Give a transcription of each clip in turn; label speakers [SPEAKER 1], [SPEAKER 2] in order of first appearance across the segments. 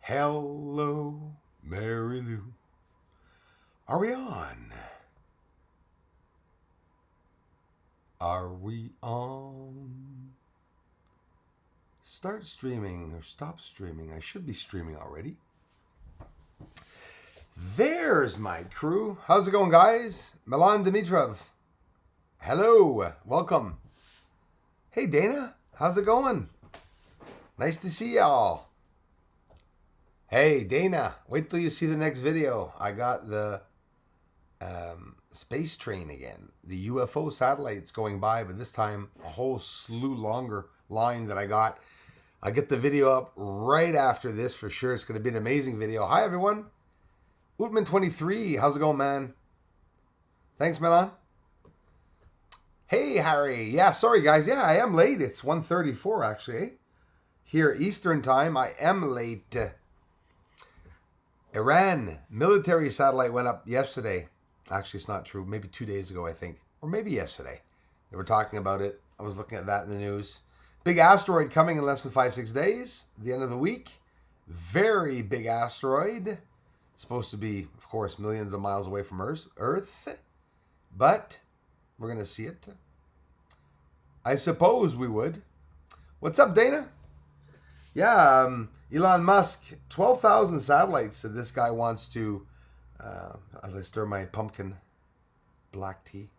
[SPEAKER 1] Hello, Mary Lou. Are we on? Are we on? Start streaming or stop streaming. I should be streaming already. There's my crew. How's it going, guys? Milan Dimitrov. Hello. Welcome. Hey, Dana. How's it going? Nice to see y'all. Hey, Dana. Wait till you see the next video. I got the space train again. The UFO satellites going by, but this time a whole slew longer line that I got. I get the video up right after this for sure. It's going to be an amazing video. Hi, everyone. Ootman23, how's it going, man? Thanks, Milan. Hey, Harry. Yeah, sorry, guys. Yeah, I am late. It's 1:34, actually. Here, Eastern time, I am late. Iran military satellite went up yesterday. Actually, it's not true. Maybe 2 days ago, I think. Or maybe yesterday. They were talking about it. I was looking at that in the news. Big asteroid coming in less than 5-6 days. The end of the week. Very big asteroid. Supposed to be, of course, millions of miles away from Earth. But we're going to see it. I suppose we would. What's up, Dana? Yeah, Elon Musk, 12,000 satellites that this guy wants to, as I stir my pumpkin black tea,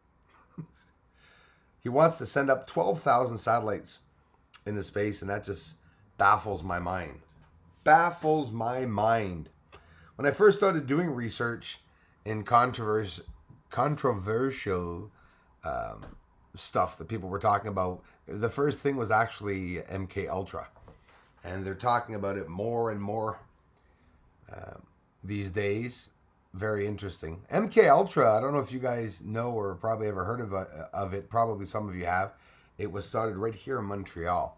[SPEAKER 1] he wants to send up 12,000 satellites into space, and that just baffles my mind. Baffles my mind. When I first started doing research in controversial stuff that people were talking about, the first thing was actually MK Ultra. And they're talking about it more and more these days. Very interesting. MK Ultra, I don't know if you guys know or probably ever heard of it. Probably some of you have. It was started right here in Montreal.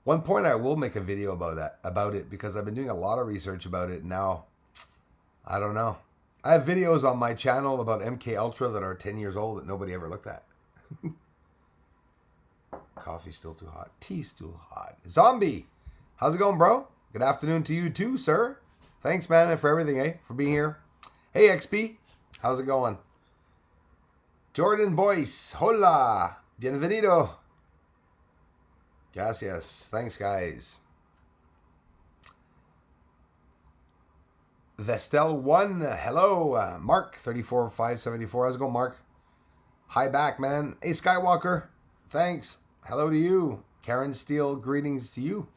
[SPEAKER 1] One point I will make a video about it because I've been doing a lot of research about it now. I don't know. I have videos on my channel about MK Ultra that are 10 years old that nobody ever looked at. Coffee's still too hot. Tea's still hot. Zombie, how's it going, bro? Good afternoon to you too, sir. Thanks, man, for everything, eh? For being here. Hey, XP, how's it going? Jordan Boyce, hola, bienvenido. Gracias. Thanks, guys. Vestel1, hello. Mark, 34574. How's it going, Mark? Hi back, man. Hey, Skywalker. Thanks. Hello to you. Karen Steele, greetings to you.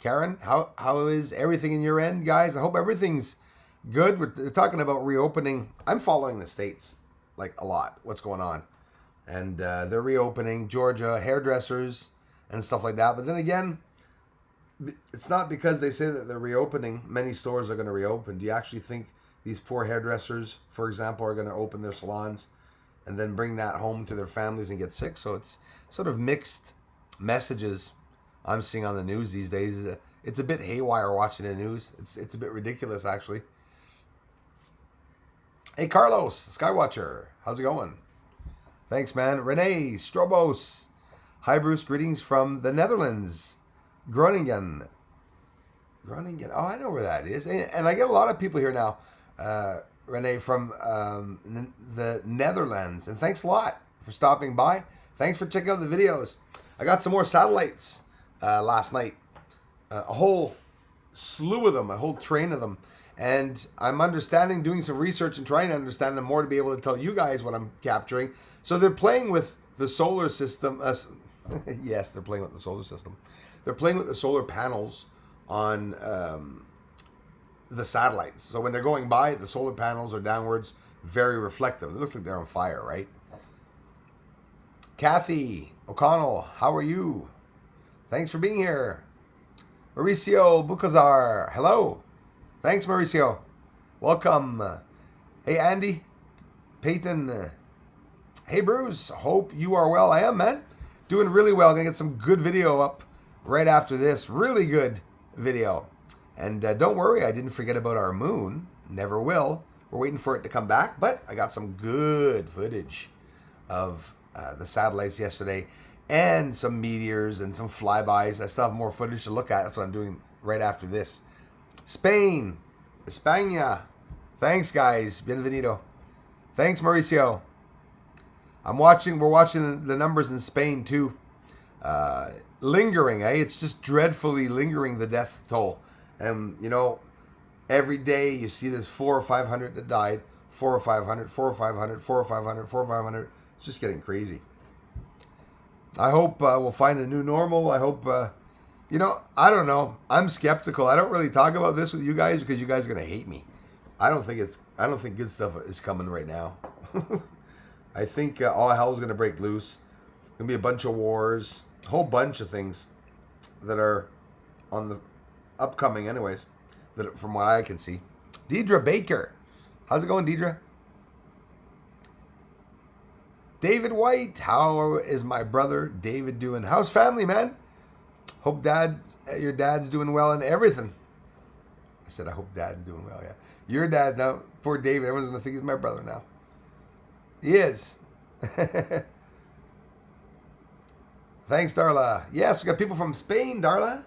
[SPEAKER 1] Karen, how is everything in your end, guys? I hope everything's good. We're talking about reopening. I'm following the States, like, a lot. What's going on? And they're reopening. Georgia, hairdressers and stuff like that. But then again, it's not because they say that they're reopening. Many stores are going to reopen. Do you actually think these poor hairdressers, for example, are going to open their salons and then bring that home to their families and get sick? So it's sort of mixed messages I'm seeing on the news these days. It's a bit haywire watching the news. It's a bit ridiculous, actually. Hey, Carlos, Skywatcher. How's it going? Thanks, man. Renee, Strobos. Hi, Bruce. Greetings from the Netherlands. Groningen. Oh, I know where that is. And I get a lot of people here now, Renee, from the Netherlands. And thanks a lot for stopping by. Thanks for checking out the videos. I got some more satellites last night. A whole slew of them, a whole train of them. And I'm doing some research and trying to understand them more to be able to tell you guys what I'm capturing. So they're playing with the solar system. Yes, they're playing with the solar system. They're playing with the solar panels on the satellites. So when they're going by, the solar panels are downwards, very reflective. It looks like they're on fire, right? Kathy O'Connell, how are you? Thanks for being here. Mauricio Bucazar, hello. Thanks, Mauricio. Welcome. Hey, Andy. Peyton. Hey, Bruce. Hope you are well. I am, man. Doing really well. Gonna get some good video up right after this. Really good video. And don't worry, I didn't forget about our moon. Never will. We're waiting for it to come back, but I got some good footage of the satellites yesterday and some meteors and some flybys. I still have more footage to look at. That's what I'm doing right after this. Spain. España. Thanks, guys. Bienvenido. Thanks, Mauricio. We're watching the numbers in Spain, too. Lingering, eh? It's just dreadfully lingering, the death toll. And, every day you see there's 400 or 500 that died. 400 or 500, 400 or 500, 400 or 500, 400 or 500. It's just getting crazy. I hope we'll find a new normal. I hope, I don't know. I'm skeptical. I don't really talk about this with you guys because you guys are going to hate me. I don't think good stuff is coming right now. I think all hell's going to break loose. Going to be a bunch of wars, a whole bunch of things that are on the upcoming anyways, that from what I can see. Deidre Baker. How's it going, Deidre? David White. How is my brother David doing? How's family, man? Hope your dad's doing well and everything. I said I hope dad's doing well, yeah. Your dad now, poor David, everyone's going to think he's my brother now. He is. Thanks, Darla. Yes, we got people from Spain, Darla.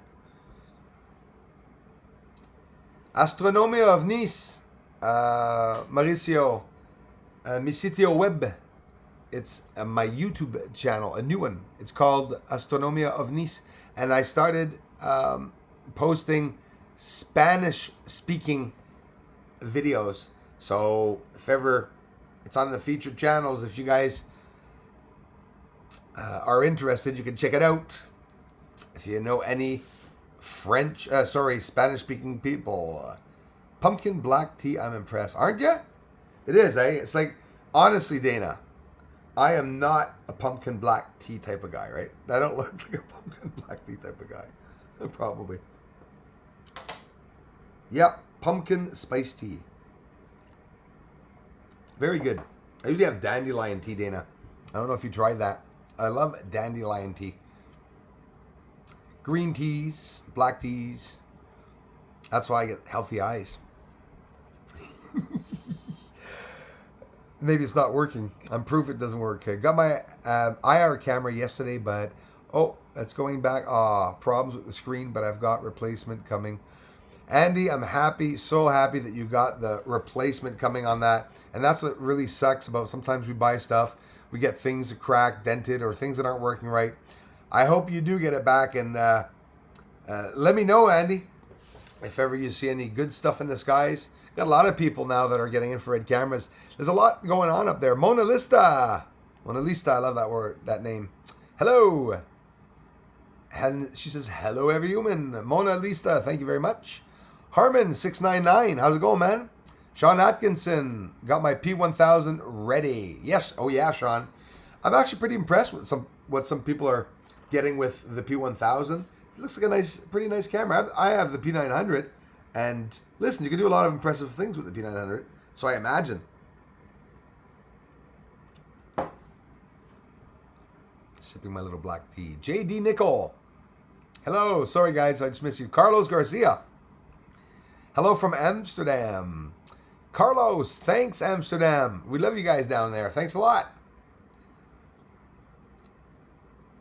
[SPEAKER 1] Astronomia of Nice. Mauricio. Mi sitio web. It's my YouTube channel, a new one. It's called Astronomia of Nice. And I started posting Spanish-speaking videos. So if ever it's on the featured channels, if you guys are interested, you can check it out. If you know any Spanish-speaking people. Pumpkin black tea, I'm impressed. Aren't you? It is, eh? It's like, honestly, Dana, I am not a pumpkin black tea type of guy, right? I don't look like a pumpkin black tea type of guy. Probably. Yep, pumpkin spice tea. Very good. I usually have dandelion tea, Dana. I don't know if you tried that. I love dandelion tea. Green teas, black teas. That's why I get healthy eyes. Maybe it's not working. I'm proof it doesn't work. I got my IR camera yesterday, but it's going back. Problems with the screen, but I've got replacement coming. Andy, I'm happy, so happy that you got the replacement coming on that. And that's what really sucks about sometimes we buy stuff, we get things cracked, dented, or things that aren't working right. I hope you do get it back, and let me know, Andy, if ever you see any good stuff in the skies. Got a lot of people now that are getting infrared cameras. There's a lot going on up there. Mona Lista, I love that word, that name. Hello. And she says, hello, everyone. Mona Lista, thank you very much. Harmon699, how's it going, man? Sean Atkinson, got my P1000 ready. Yes, oh yeah, Sean. I'm actually pretty impressed with what some people are getting with the P1000. It looks like a pretty nice camera. I have the P900, and listen, you can do a lot of impressive things with the P900, so I imagine. Sipping my little black tea. JD Nickel. Hello, sorry guys, I just missed you. Carlos Garcia. Hello from Amsterdam. Carlos, thanks, Amsterdam. We love you guys down there. Thanks a lot.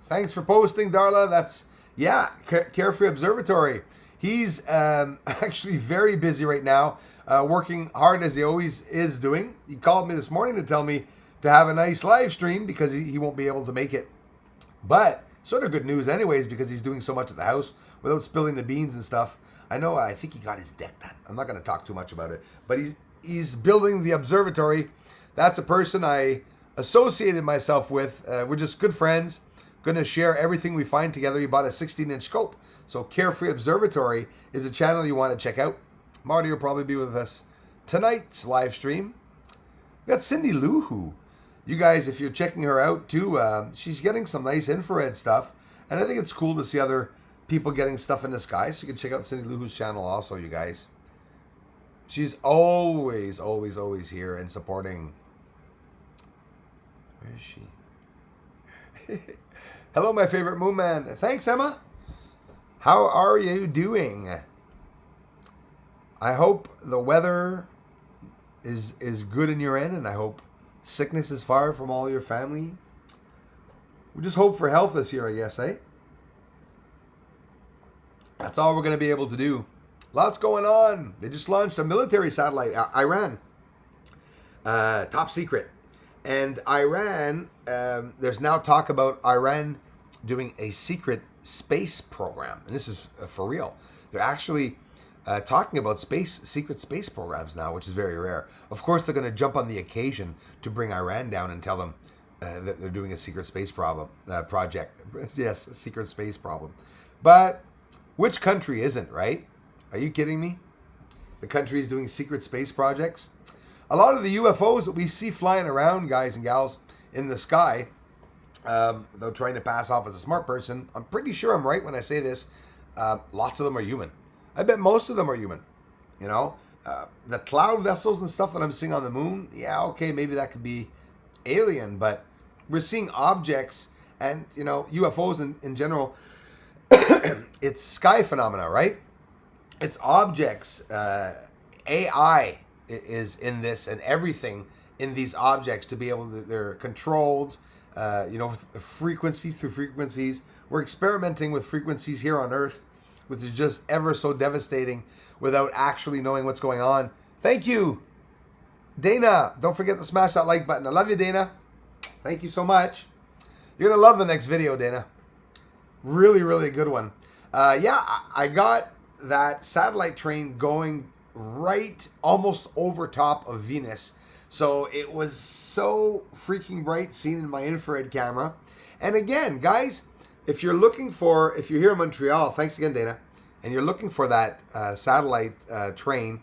[SPEAKER 1] Thanks for posting, Darla. That's, yeah, Carefree Observatory. He's actually very busy right now, working hard as he always is doing. He called me this morning to tell me to have a nice live stream because he won't be able to make it. But sort of good news anyways, because he's doing so much at the house without spilling the beans and stuff. I think he got his deck done. I'm not going to talk too much about it. But he's building the observatory. That's a person I associated myself with. We're just good friends. Going to share everything we find together. He bought a 16-inch scope. So Carefree Observatory is a channel you want to check out. Marty will probably be with us tonight's live stream. We got Cindy Luhu. You guys, if you're checking her out too, she's getting some nice infrared stuff. And I think it's cool to see other people getting stuff in the sky, so you can check out Cindy Luhu's channel also, you guys. She's always, always, always here and supporting. Where is she? Hello, my favorite moon man. Thanks, Emma. How are you doing? I hope the weather is good in your end, and I hope sickness is far from all your family. We just hope for health this year, I guess, eh? That's all we're going to be able to do. Lots going on. They just launched a military satellite. Iran. Top secret. And Iran, there's now talk about Iran doing a secret space program. And this is for real. They're actually talking about secret space programs now, which is very rare. Of course, they're going to jump on the occasion to bring Iran down and tell them that they're doing a secret space project. Yes, a secret space problem. But which country isn't, right? Are you kidding me? The country is doing secret space projects. A lot of the UFOs that we see flying around, guys and gals, in the sky, though trying to pass off as a smart person, I'm pretty sure I'm right when I say this, lots of them are human. I bet most of them are human. You know, the cloud vessels and stuff that I'm seeing on the moon, yeah, okay, maybe that could be alien, but we're seeing objects and, you know, UFOs in general, it's sky phenomena, right? It's objects. AI is in this, and everything in these objects to be able to, they're controlled, with frequencies. We're experimenting with frequencies here on Earth, which is just ever so devastating without actually knowing what's going on. Thank you, Dana. Don't forget to smash that like button. I love you, Dana. Thank you so much. You're going to love the next video, Dana. Really, really good one. I got that satellite train going right almost over top of Venus. So it was so freaking bright seen in my infrared camera. And again, guys, if you're here in Montreal, thanks again, Dana, and you're looking for that satellite train,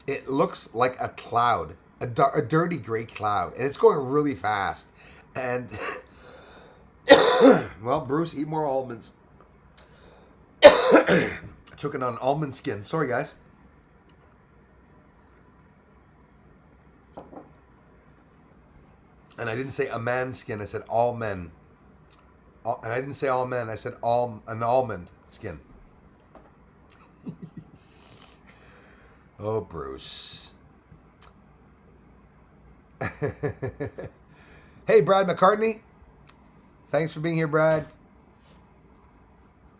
[SPEAKER 1] it looks like a cloud, a dirty gray cloud, and it's going really fast. And, well, Bruce, eat more almonds. Choking on almond skin. Sorry, guys. And I didn't say a man's skin. I said all men. And I didn't say all men. I said an almond skin. Oh, Bruce. Hey, Brad McCartney. Thanks for being here, Brad.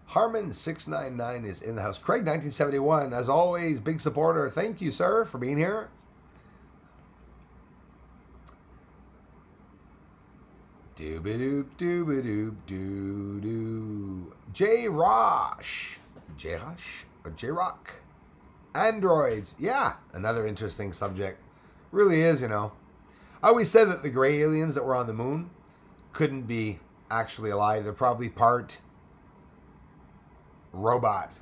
[SPEAKER 1] Harmon699 is in the house. Craig1971, as always, big supporter. Thank you, sir, for being here. Doobadoop, doobadoop, doo doo. J-Rock. Androids. Yeah, another interesting subject. Really is, you know. I always said that the gray aliens that were on the moon couldn't be actually alive. They're probably part robot.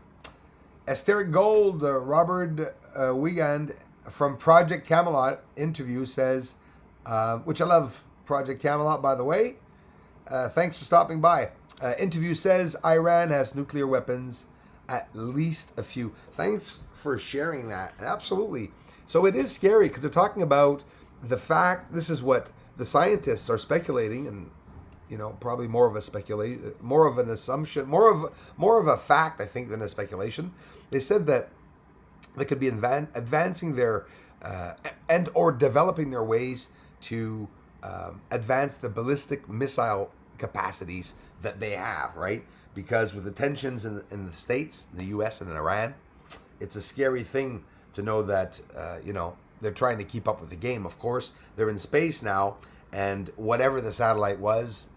[SPEAKER 1] Esteric Gold, Robert Wiegand from Project Camelot interview says, which I love Project Camelot, by the way. Thanks for stopping by. Interview says Iran has nuclear weapons, at least a few. Thanks for sharing that. Absolutely. So it is scary because they're talking about the fact, this is what the scientists are speculating, and probably more of an assumption, more of a fact, I think, than a speculation. They said that they could be advancing their and or developing their ways to advance the ballistic missile capacities that they have, right? Because with the tensions in the States, the U.S. and in Iran, it's a scary thing to know that they're trying to keep up with the game. Of course, they're in space now, and whatever the satellite was,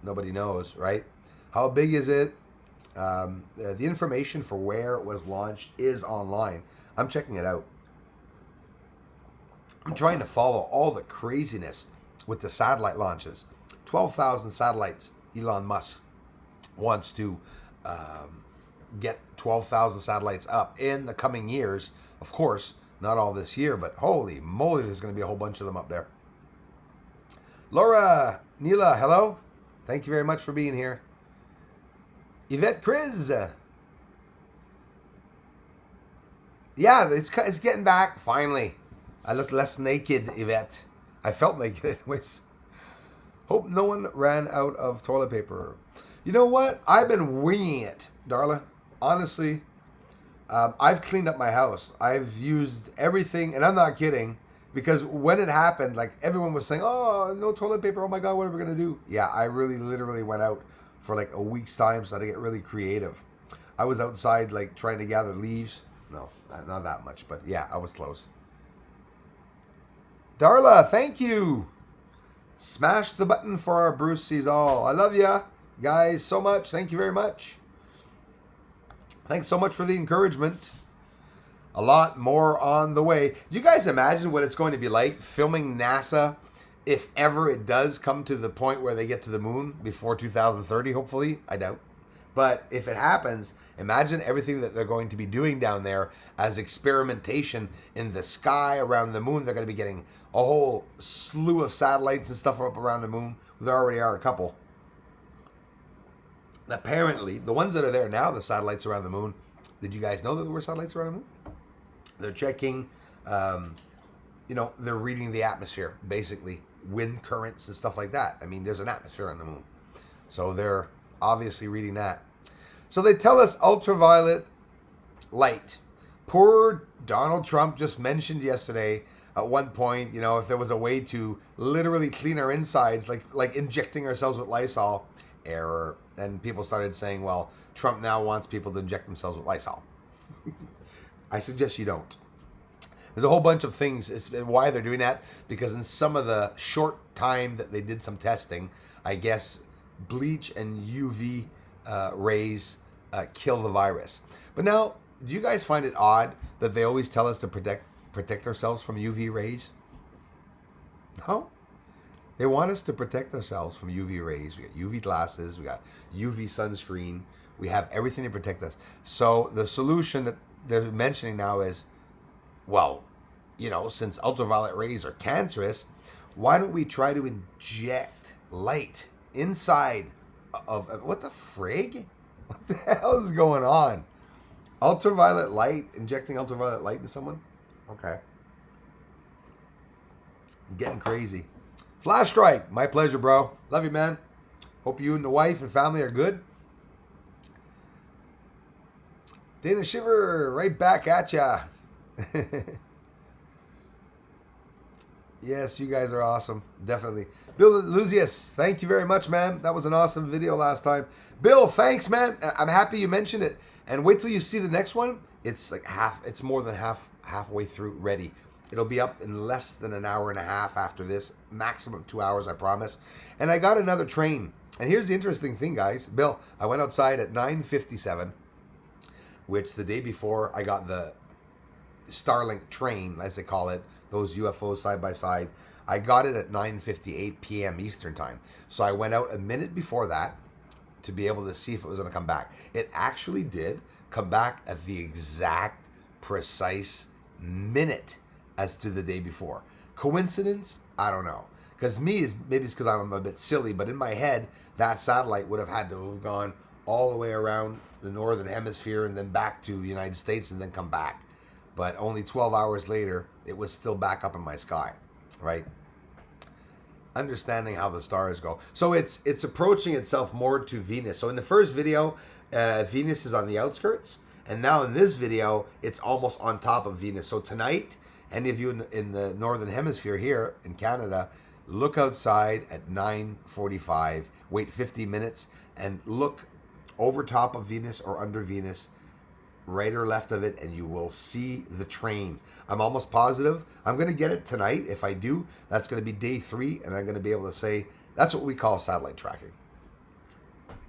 [SPEAKER 1] nobody knows, right? How big is it? The information for where it was launched is online. I'm checking it out. I'm trying to follow all the craziness with the satellite launches. 12,000 satellites. Elon Musk wants to get 12,000 satellites up in the coming years. Of course, not all this year, but holy moly, there's going to be a whole bunch of them up there. Laura, Neela, hello. Thank you very much for being here. Yvette Kriz. Yeah, it's getting back, finally. I looked less naked, Yvette. I felt naked anyways. Hope no one ran out of toilet paper. You know what? I've been winging it, Darla. Honestly, I've cleaned up my house. I've used everything, and I'm not kidding. Because when it happened, like, everyone was saying, oh, no toilet paper, oh my God, what are we going to do? Yeah, I really literally went out for like a week's time, so I had to get really creative. I was outside, like, trying to gather leaves, no, not that much. But yeah, I was close. Darla, thank you. Smash the button for our Bruce Sees All. I love ya, guys, so much. Thank you very much. Thanks so much for the encouragement. A lot more on the way. Do you guys imagine what it's going to be like filming NASA if ever it does come to the point where they get to the moon before 2030, hopefully? I doubt. But if it happens, imagine everything that they're going to be doing down there as experimentation in the sky around the moon. They're going to be getting a whole slew of satellites and stuff up around the moon. There already are a couple. Apparently, the ones that are there now, the satellites around the moon, did you guys know that there were satellites around the moon? They're checking, they're reading the atmosphere, basically, wind currents and stuff like that. I mean, there's an atmosphere on the moon. So they're obviously reading that. So they tell us ultraviolet light. Poor Donald Trump just mentioned yesterday at one point, if there was a way to literally clean our insides, like injecting ourselves with Lysol, error. And people started saying, well, Trump now wants people to inject themselves with Lysol. I suggest you don't. There's a whole bunch of things. It's why they're doing that, because in some of the short time that they did some testing, I guess bleach and UV rays kill the virus. But now, do you guys find it odd that they always tell us to protect ourselves from UV rays? No? They want us to protect ourselves from UV rays. We got UV glasses. We got UV sunscreen. We have everything to protect us. So the solution that they're mentioning now is, well, since ultraviolet rays are cancerous, why don't we try to inject light inside of what the frig? What the hell is going on? Ultraviolet light, injecting ultraviolet light into someone? Okay. Getting crazy. Flash Strike, my pleasure, bro. Love you, man. Hope you and the wife and family are good. Dana Shiver, right back at ya. Yes, you guys are awesome. Definitely. Bill Luzius, thank you very much, man. That was an awesome video last time. Bill, thanks, man. I'm happy you mentioned it. And wait till you see the next one. It's like it's more than halfway through ready. It'll be up in less than an hour and a half after this. Maximum 2 hours, I promise. And I got another train. And here's the interesting thing, guys. Bill, I went outside at 9:57, which the day before I got the Starlink train, as they call it, those UFOs side by side. I got it at 9:58 p.m. Eastern time. So I went out a minute before that to be able to see if it was going to come back. It actually did come back at the exact precise minute as to the day before. Coincidence? I don't know. Because maybe it's because I'm a bit silly, but in my head, that satellite would have had to have gone all the way around the northern hemisphere and then back to the United States and then come back. But only 12 hours later, it was still back up in my sky, right? Understanding how the stars go. So it's approaching itself more to Venus. So in the first video, Venus is on the outskirts. And now in this video, it's almost on top of Venus. So tonight, any of you in the northern hemisphere here in Canada, look outside at 9:45, wait 50 minutes, and look over top of Venus or under Venus, right or left of it, and you will see the train. I'm almost positive I'm going to get it tonight. If I do, that's going to be day 3, and I'm going to be able to say that's what we call satellite tracking.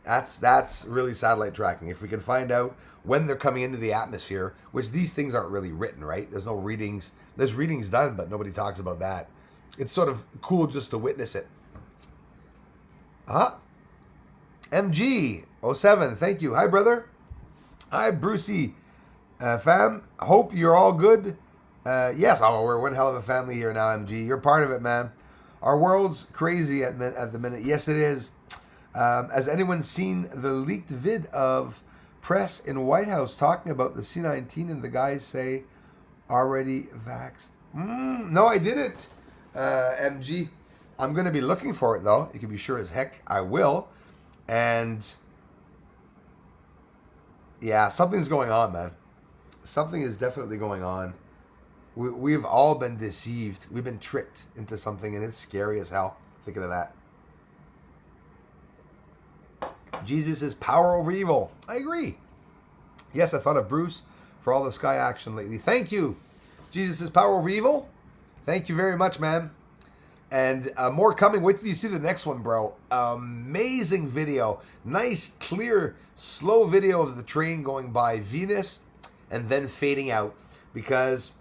[SPEAKER 1] That's really satellite tracking. If we can find out when they're coming into the atmosphere, which these things aren't really written, right? There's no readings. There's readings done, but nobody talks about that. It's sort of cool just to witness it. MG07, thank you. Hi, brother. Hi, Brucey. Fam, hope you're all good. Yes, we're one hell of a family here now, MG. You're part of it, man. Our world's crazy at the minute. Yes, it is. Has anyone seen the leaked vid of press in White House talking about the C-19 and the guys say already vaxxed? No, I didn't, MG. I'm going to be looking for it, though. You can be sure as heck I will. And yeah, something's going on, man. Something is definitely going on. We've all been deceived. We've been tricked into something, and it's scary as hell thinking of that. Jesus is power over evil. I agree. Yes, I thought of Bruce for all the sky action lately. Thank you, Jesus' Power Over Evil. Thank you very much, man. And more coming. Wait till you see the next one, bro. Amazing video. Nice, clear, slow video of the train going by Venus and then fading out, because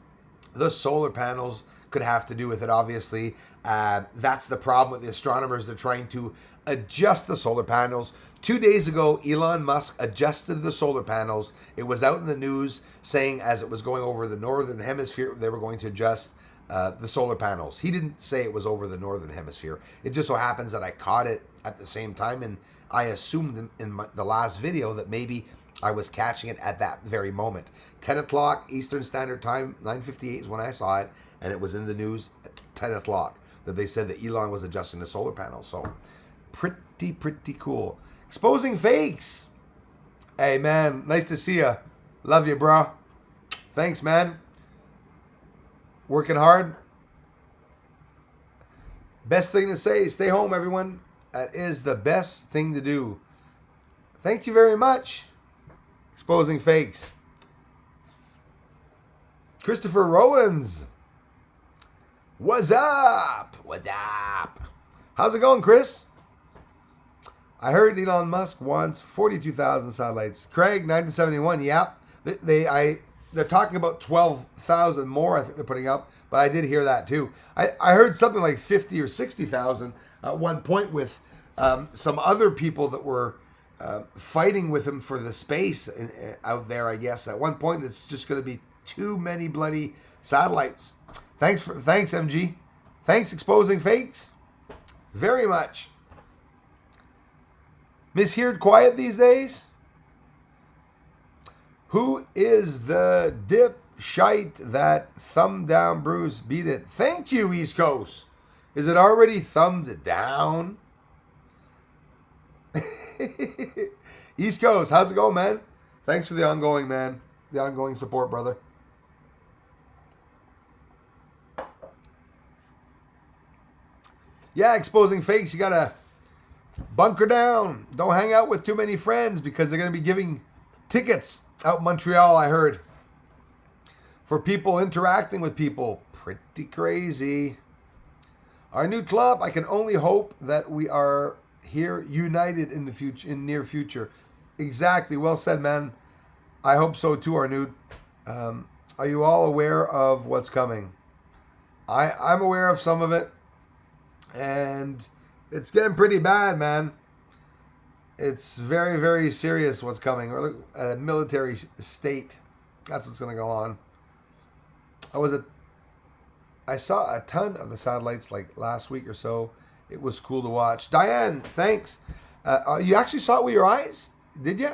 [SPEAKER 1] the solar panels could have to do with it, obviously. That's the problem with the astronomers. They're trying to adjust the solar panels. 2 days ago, Elon Musk adjusted the solar panels. It was out in the news saying as it was going over the northern hemisphere, they were going to adjust the solar panels. He didn't say it was over the northern hemisphere. It just so happens that I caught it at the same time, and I assumed in the last video that maybe I was catching it at that very moment. 10 o'clock Eastern Standard Time, 9:58 is when I saw it, and it was in the news at 10 o'clock that they said that Elon was adjusting the solar panels. So pretty cool. Exposing fakes. Hey, man, nice to see you. Love you, bro. Thanks, man. Working hard. Best thing to say, stay home, everyone. That is the best thing to do. Thank you very much. Exposing fakes. Christopher Rowlands. What's up? What's up? How's it going, Chris? I heard Elon Musk wants 42,000 satellites. Craig, 1971. Yep. They're talking about 12,000 more, I think they're putting up, but I did hear that too. I heard something like 50 or 60,000 at one point with some other people that were fighting with him for the space out there, I guess. At one point, it's just going to be too many bloody satellites. Thanks, MG. Thanks, Exposing Fakes. Very much. Misheard quiet these days? Who is the dipshite that thumb down Bruce? Beat it. Thank you, East Coast. Is it already thumbed down? East Coast, how's it going, man? Thanks for the ongoing, man. The ongoing support, brother. Yeah, Exposing Fakes, you gotta bunker down. Don't hang out with too many friends because they're gonna be giving tickets out in Montreal, I heard, for people interacting with people. Pretty crazy. Our new club, I can only hope that we are here united in the future, in near future. Exactly. Well said, man. I hope so too, Arnud. Are you all aware of what's coming? I'm aware of some of it, and it's getting pretty bad, man. It's very, very serious what's coming. We're looking at a military state. That's what's going to go on. I saw a ton of the satellites like last week or so. It was cool to watch. Diane, thanks. You actually saw it with your eyes? Did you?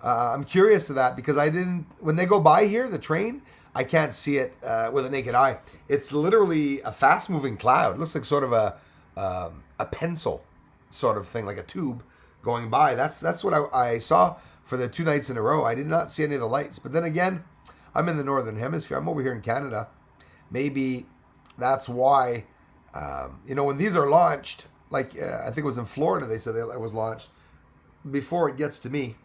[SPEAKER 1] I'm curious to that because I didn't. When they go by here, the train, I can't see it with a naked eye. It's literally a fast-moving cloud. It looks like sort of a pencil sort of thing, like a tube going by. That's what I saw for the 2 nights in a row. I did not see any of the lights. But then again, I'm in the Northern Hemisphere. I'm over here in Canada. Maybe that's why, when these are launched, like I think it was in Florida, they said it was launched. Before it gets to me,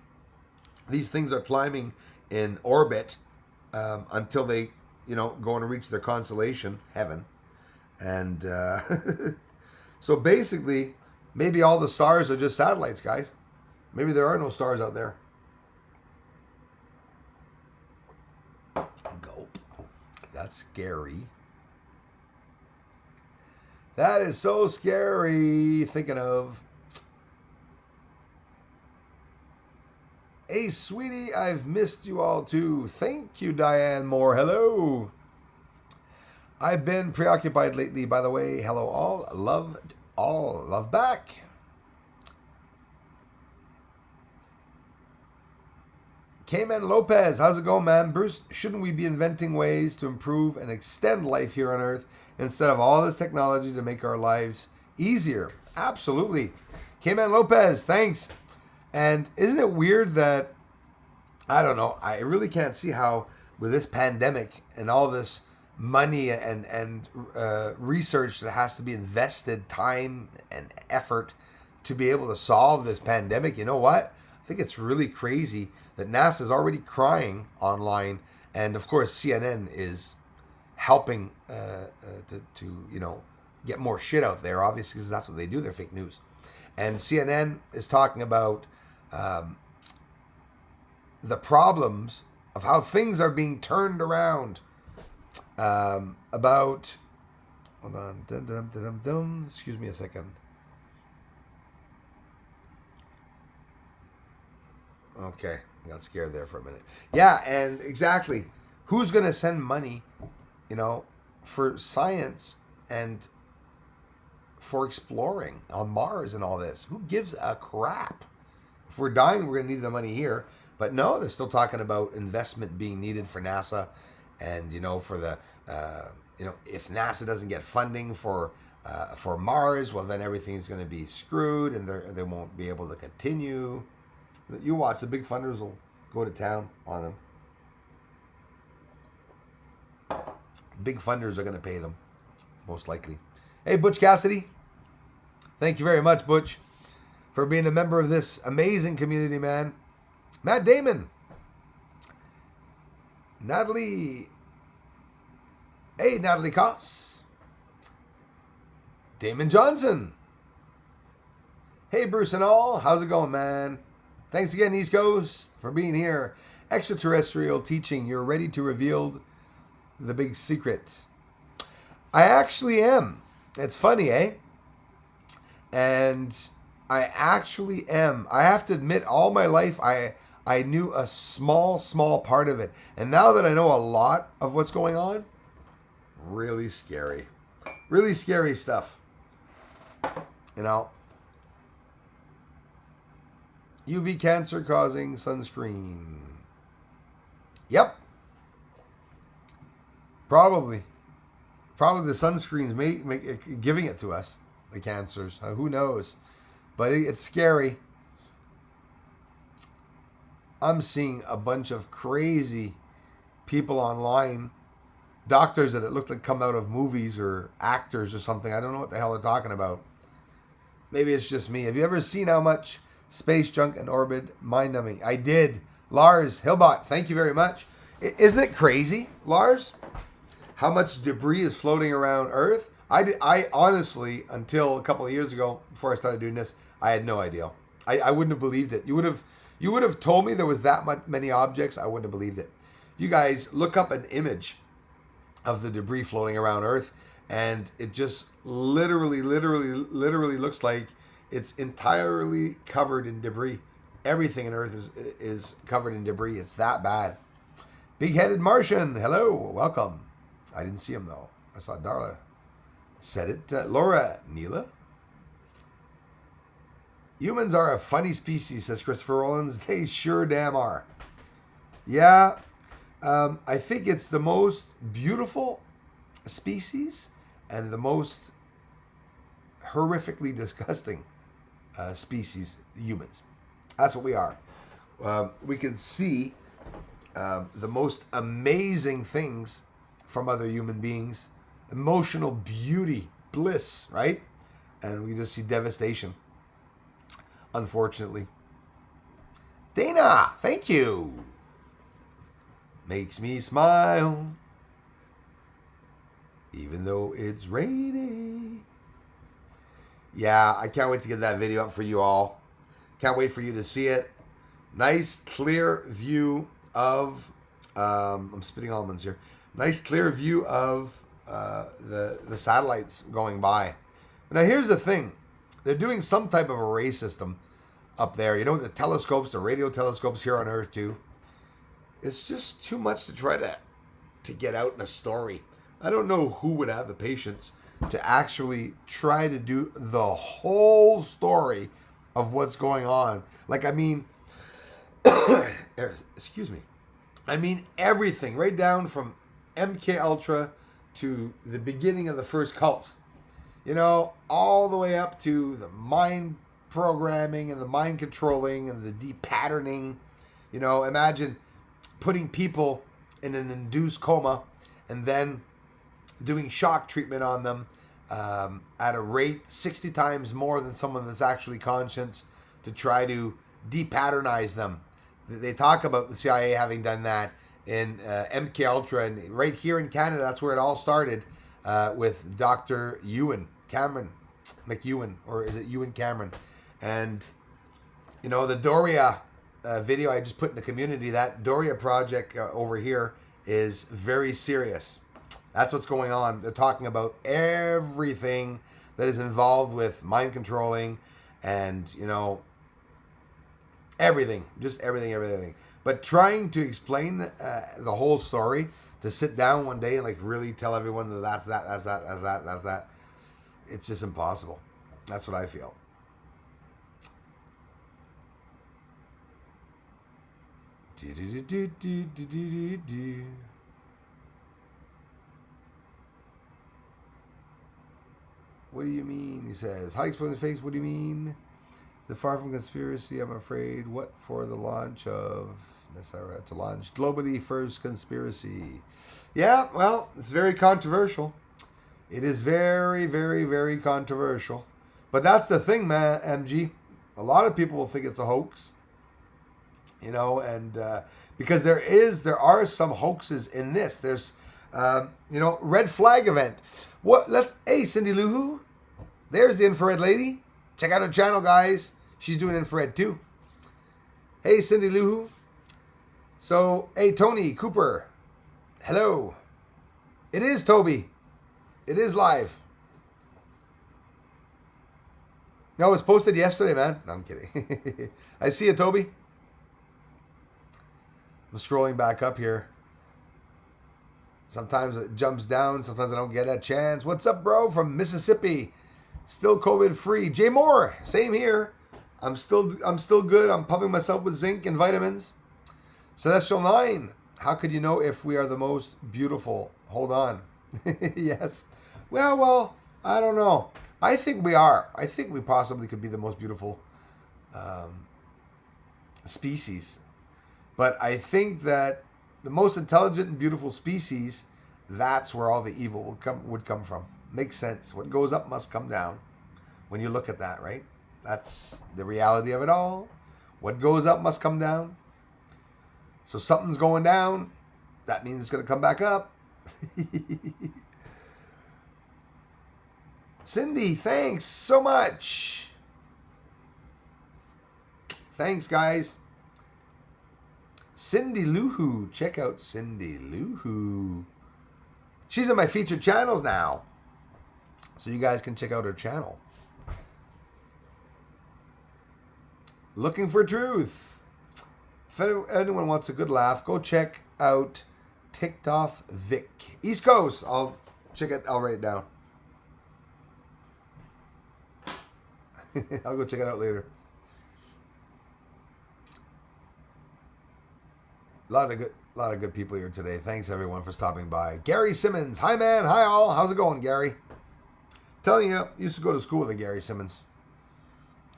[SPEAKER 1] these things are climbing in orbit until they, go and reach their constellation, heaven. And so basically, maybe all the stars are just satellites, guys. Maybe there are no stars out there. Gulp. That's scary. That is so scary. Thinking of. Hey, sweetie, I've missed you all too. Thank you, Diane Moore. Hello. I've been preoccupied lately, by the way. Hello, all. Love back. K-Man Lopez, how's it going, man? Bruce, shouldn't we be inventing ways to improve and extend life here on Earth instead of all this technology to make our lives easier? Absolutely. K-Man Lopez, thanks. And isn't it weird that, I don't know, I really can't see how with this pandemic and all this money and research that has to be invested, time and effort to be able to solve this pandemic. You know what? I think it's really crazy that NASA's already crying online, and of course CNN is helping to get more shit out there, obviously, because that's what they do. They're fake news. And CNN is talking about the problems of how things are being turned around. About, hold on, excuse me a second. Okay, I got scared there for a minute. Yeah, and exactly, who's going to send money, for science and for exploring on Mars and all this? Who gives a crap? If we're dying, we're going to need the money here. But no, they're still talking about investment being needed for NASA, and for the if NASA doesn't get funding for Mars, well then everything's going to be screwed, and they won't be able to continue. You watch, the big funders will go to town on them. Big funders are going to pay them, most likely. Hey, Butch Cassidy. Thank you very much, Butch, for being a member of this amazing community, man. Matt Damon. Natalie. Hey, Natalie Koss. Damon Johnson. Hey, Bruce and all. How's it going, man? Thanks again, East Coast, for being here. Extraterrestrial teaching. You're ready to reveal the big secret. I actually am. It's funny, eh? And I actually am. I have to admit, all my life, I knew a small part of it. And now that I know a lot of what's going on, really scary. Really scary stuff. UV cancer causing sunscreen. Yep. Probably the sunscreens make giving it to us, the cancers. Who knows? But it's scary. I'm seeing a bunch of crazy people online, doctors that it looked like come out of movies or actors or something. I don't know what the hell they're talking about. Maybe it's just me. Have you ever seen how much space junk in orbit? Mind-numbing. I did. Lars Hilbot, thank you very much. Isn't it crazy, Lars? How much debris is floating around Earth? I honestly, until a couple of years ago, before I started doing this, I had no idea. I wouldn't have believed it. You would have told me there was that many objects. I wouldn't have believed it. You guys look up an image of the debris floating around Earth, and it just literally looks like it's entirely covered in debris. Everything in Earth is covered in debris. It's that bad. Big-headed Martian, hello, welcome. I didn't see him though. I saw Darla. Said it. Laura, Neela. Humans are a funny species, says Christopher Rollins. They sure damn are. Yeah, I think it's the most beautiful species and the most horrifically disgusting species, humans. That's what we are. We can see the most amazing things from other human beings. Emotional beauty, bliss, right? And we just see devastation, unfortunately. Dana, thank you. Makes me smile, even though it's raining. Yeah, I can't wait to get that video up for you all. Can't wait for you to see it. Nice, clear view of, I'm spitting almonds here. Nice, clear view of the satellites going by. Now, here's the thing. They're doing some type of array system up there. You know, the telescopes, the radio telescopes here on Earth, too. It's just too much to try to get out in a story. I don't know who would have the patience to actually try to do the whole story of what's going on. Like, I mean, excuse me. I mean, everything, right down from MK Ultra to the beginning of the first cults. You know, all the way up to the mind programming and the mind controlling and the de-patterning. You know, imagine putting people in an induced coma and then doing shock treatment on them at a rate 60 times more than someone that's actually conscious to try to de-patternize them. They talk about the CIA having done that in MK Ultra, and right here in Canada, that's where it all started with Dr. McEwen, or is it Ewan Cameron? And the Doria video I just put in the community, that Doria project over here is very serious. That's what's going on. They're talking about everything that is involved with mind controlling and, everything. Just everything. But trying to explain the whole story, to sit down one day and really tell everyone that that's that, it's just impossible. That's what I feel. What do you mean? He says, how explain the fakes? What do you mean? The far from conspiracy, I'm afraid. What for the launch of... to launch globally first conspiracy. Yeah, well, it's very controversial. It is very, very, very controversial. But that's the thing, man, MG. A lot of people will think it's a hoax. And because there are some hoaxes in this. There's, red flag event. Hey, Cindy Lou Who. There's the infrared lady. Check out her channel, guys. She's doing infrared too. Hey, Cindy Lou Who. So, hey, Tony Cooper. Hello. It is Toby. It is live. No, it was posted yesterday, man. No, I'm kidding. I see you, Toby. I'm scrolling back up here. Sometimes it jumps down. Sometimes I don't get a chance. What's up, bro? From Mississippi. Still COVID free. Jay Moore. Same here. I'm still good. I'm pumping myself with zinc and vitamins. Celestial 9. How could you know if we are the most beautiful? Hold on. Yes. Well, I don't know. I think we are. I think we possibly could be the most beautiful species. But I think that the most intelligent and beautiful species, that's where all the evil would come from. Makes sense. What goes up must come down. When you look at that, right? That's the reality of it all. What goes up must come down. So something's going down. That means it's going to come back up. Cindy, thanks so much. Thanks, guys. Cindy Lou Who. Check out Cindy Lou Who. She's in my featured channels now. So you guys can check out her channel. Looking for truth. If anyone wants a good laugh, go check out TikTok Vic. East Coast. I'll write it down. I'll go check it out later. A lot of good people here today. Thanks everyone for stopping by. Gary Simmons. Hi man. Hi all. How's it going, Gary? Telling you, I used to go to school with a Gary Simmons.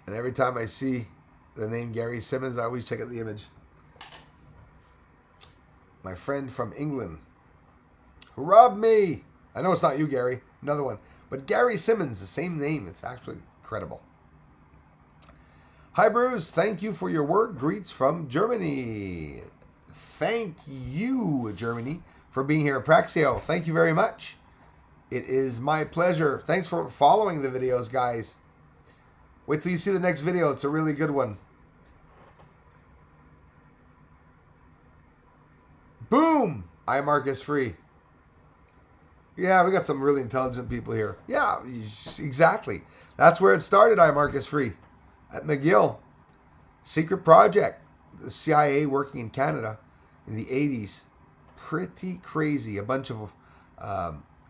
[SPEAKER 1] And every time I see the name Gary Simmons, I always check out the image. My friend from England who robbed me. I know it's not you, Gary. Another one. But Gary Simmons, the same name. It's actually incredible. Hi, Bruce. Thank you for your work. Greets from Germany. Thank you, Germany, for being here. Praxio, thank you very much. It is my pleasure. Thanks for following the videos, guys. Wait till you see the next video. It's a really good one. Boom! iMark is free. Yeah, we got some really intelligent people here. Yeah, exactly. That's where it started, iMark is free. At McGill. Secret project. The CIA working in Canada in the 80s. Pretty crazy. A bunch of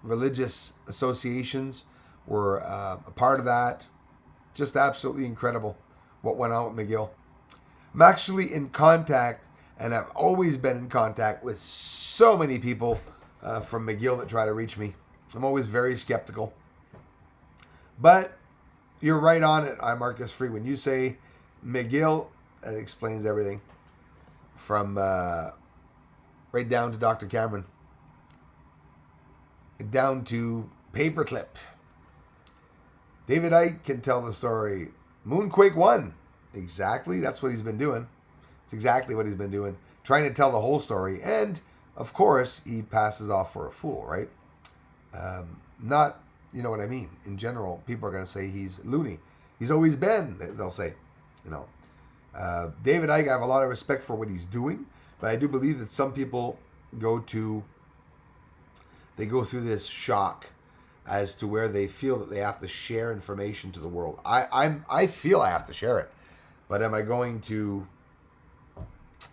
[SPEAKER 1] religious associations were a part of that. Just absolutely incredible what went on with McGill. I'm actually in contact, and I've always been in contact with so many people from McGill that try to reach me. I'm always very skeptical. But you're right on it, iMark is free. When you say McGill, that explains everything. From right down to Dr. Cameron. Down to Paperclip. David Icke can tell the story. Moonquake 1. Exactly. That's what he's been doing. It's exactly what he's been doing. Trying to tell the whole story. And, of course, he passes off for a fool, right? Not, you know what I mean. In general, people are going to say he's loony. He's always been, they'll say, you know. David Icke, I have a lot of respect for what he's doing, but I do believe that some people go through this shock as to where they feel that they have to share information to the world. I feel I have to share it, but am I going to?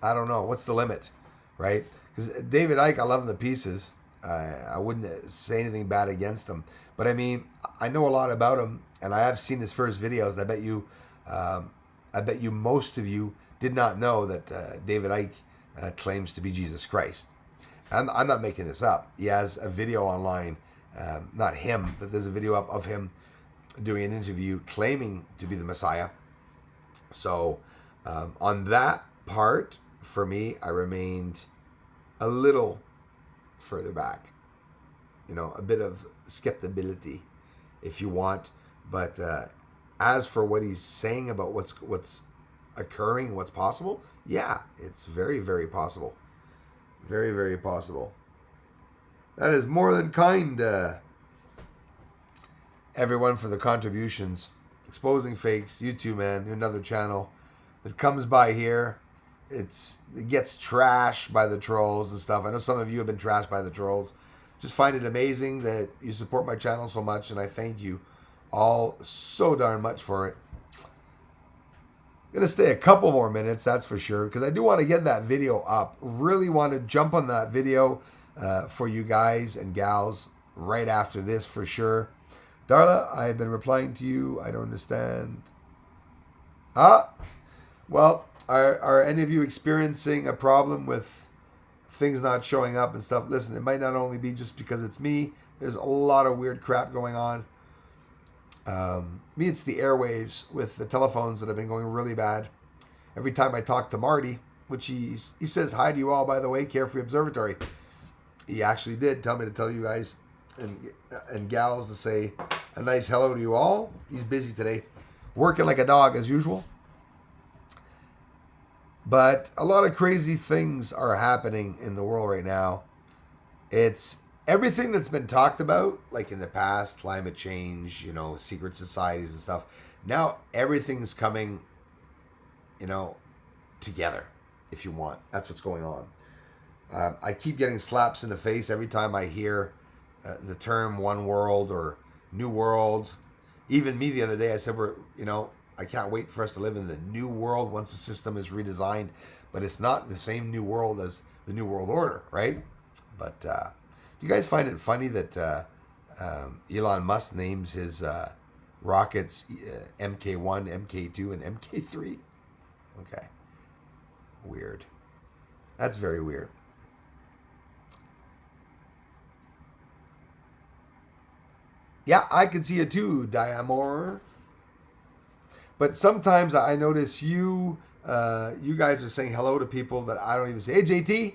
[SPEAKER 1] I don't know. What's the limit, right? Because David Icke, I love him to pieces. I wouldn't say anything bad against him, but I mean, I know a lot about him, and I have seen his first videos, and I bet you most of you did not know that David Icke claims to be Jesus Christ. I'm not making this up. He has a video online, not him, but there's a video up of him doing an interview claiming to be the Messiah. So on that part, for me, I remained a little further back. You know, a bit of skepticism, if you want. But as for what he's saying about what's occurring, what's possible, yeah, it's very, very possible. Very, very possible. That is more than kind, everyone, for the contributions. Exposing Fakes, YouTube, man, another channel that comes by here. It gets trashed by the trolls and stuff. I know some of you have been trashed by the trolls. Just find it amazing that you support my channel so much, and I thank you all so darn much for it. Gonna stay a couple more minutes, that's for sure, because I do want to get that video up. Really want to jump on that video for you guys and gals right after this for sure. Darla, I've been replying to you. I don't understand. Well, are any of you experiencing a problem with things not showing up and stuff? Listen, it might not only be just because it's me. There's a lot of weird crap going on. Me, it's the airwaves with the telephones that have been going really bad. Every time I talk to Marty, which he says hi to you all, by the way, Carefree Observatory. He actually did tell me to tell you guys and gals to say a nice hello to you all. He's busy today, working like a dog as usual. But a lot of crazy things are happening in the world right now. It's everything that's been talked about, like in the past, climate change, you know, secret societies and stuff. Now everything's coming, you know, together, if you want. That's what's going on. I keep getting slaps in the face every time I hear the term one world or new world. Even me the other day, I said, I can't wait for us to live in the new world once the system is redesigned. But it's not the same new world as the New World Order, right? But do you guys find it funny that Elon Musk names his rockets MK1, MK2, and MK3? Okay. Weird. That's very weird. Yeah, I can see it too, Diamor. But sometimes I notice you guys are saying hello to people that I don't even say. Hey, JT.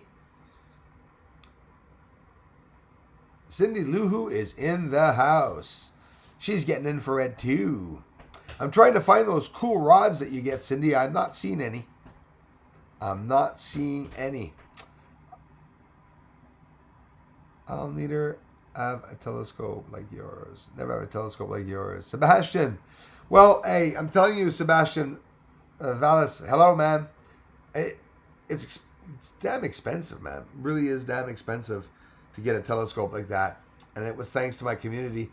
[SPEAKER 1] Cindy Luhu is in the house. She's getting infrared too. I'm trying to find those cool rods that you get, Cindy. I'm not seeing any. I'll neither have a telescope like yours. Never have a telescope like yours. Sebastian. Well, hey, I'm telling you, Sebastian Vallis, hello, man. It's damn expensive, man. It really is damn expensive to get a telescope like that. And it was thanks to my community.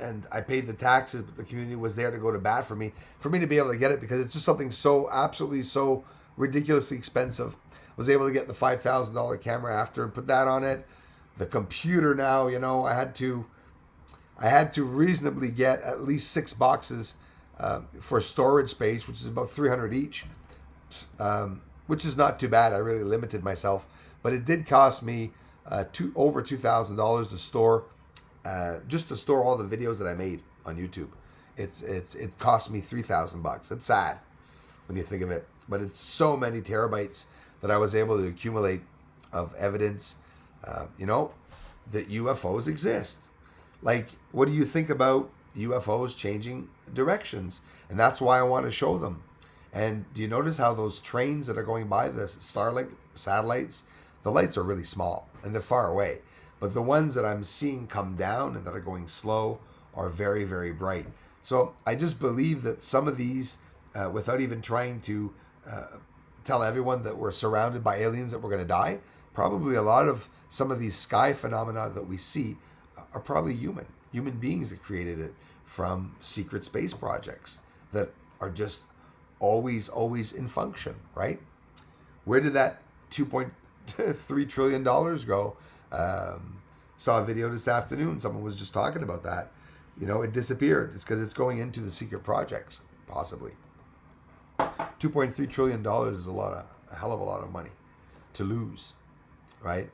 [SPEAKER 1] And I paid the taxes, but the community was there to go to bat for me to be able to get it, because it's just something so absolutely so ridiculously expensive. I was able to get the $5,000 camera after and put that on it. The computer now, I had to reasonably get at least 6 boxes for storage space, which is about $300 each, which is not too bad. I really limited myself, but it did cost me over $2,000 to store, just to store all the videos that I made on YouTube. It cost me $3,000. It's sad when you think of it, but it's so many terabytes that I was able to accumulate of evidence, that UFOs exist. Like, what do you think about UFOs changing directions. And that's why I want to show them. And do you notice how those trains that are going by, the Starlink satellites, the lights are really small and they're far away. But the ones that I'm seeing come down and that are going slow are very, very bright. So I just believe that some of these, without even trying to tell everyone that we're surrounded by aliens, that we're going to die, probably a lot of some of these sky phenomena that we see are probably human beings that created it from secret space projects that are just always in function, right? Where did that $2.3 trillion go? Saw a video this afternoon. Someone was just talking about that. You know, it disappeared. It's because it's going into the secret projects, possibly. $2.3 trillion is a hell of a lot of money to lose, right?